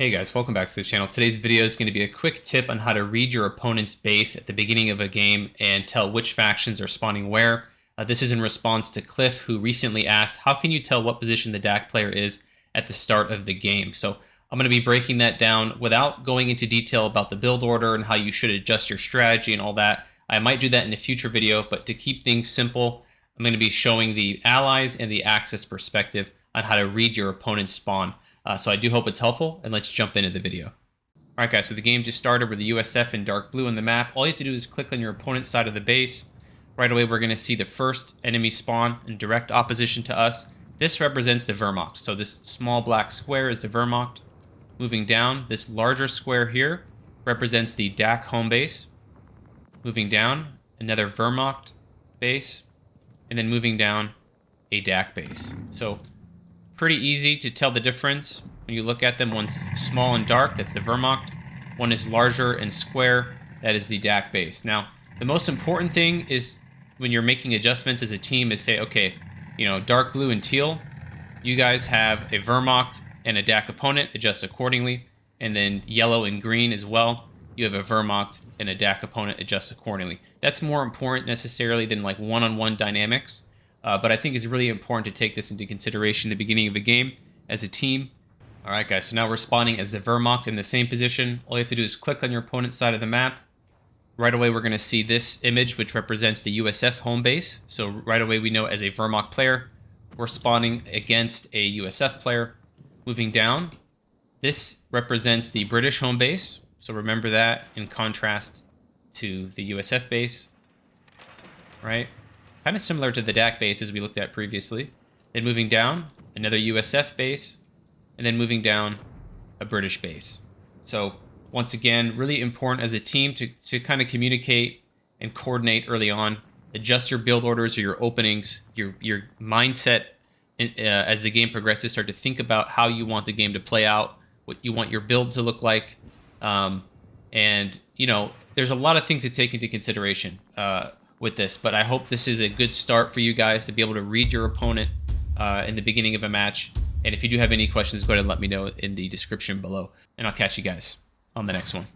Hey guys, welcome back to the channel. Today's video is going to be a quick tip on how to read your opponent's base at the beginning of a game and tell which factions are spawning where. This is in response to Cliff, who recently asked, how can you tell what position the DAC player is at the start of the game? So I'm going to be breaking that down without going into detail about the build order and how you should adjust your strategy and all that. I might do that in a future video, but to keep things simple, I'm going to be showing the allies and the Axis perspective on how to read your opponent's spawn. So I do hope it's helpful, and let's jump into the video. Alright guys, so the game just started with the USF in dark blue on the map. All you have to do is click on your opponent's side of the base. Right away we're going to see the first enemy spawn in direct opposition to us. This represents the Wehrmacht. So this small black square is the Wehrmacht. Moving down, this larger square here represents the DAC home base. Moving down, another Wehrmacht base. And then moving down, a DAC base. So pretty easy to tell the difference when you look at them. One's small and dark, that's the Wehrmacht. One is larger and square, that is the DAC base. Now, the most important thing is when you're making adjustments as a team is say, okay, dark blue and teal, you guys have a Wehrmacht and a DAC opponent, adjust accordingly. And then yellow and green as well, you have a Wehrmacht and a DAC opponent, adjust accordingly. That's more important necessarily than like one-on-one dynamics. But I think it's really important to take this into consideration at the beginning of a game as a team. Alright guys, so now we're spawning as the Wehrmacht in the same position. All you have to do is click on your opponent's side of the map. Right away we're going to see this image which represents the USF home base. So right away we know as a Wehrmacht player, we're spawning against a USF player. Moving down, this represents the British home base. So remember that in contrast to the USF base. Right? Kind of similar to the DAC base as we looked at previously. Then moving down, another USF base, and then moving down, a British base. So once again, really important as a team to kind of communicate and coordinate early on. Adjust your build orders or your openings, your mindset as the game progresses. Start to think about how you want the game to play out, what you want your build to look like. And, there's a lot of things to take into consideration with this, but I hope this is a good start for you guys to be able to read your opponent in the beginning of a match. And if you do have any questions, go ahead and let me know in the description below, and I'll catch you guys on the next one.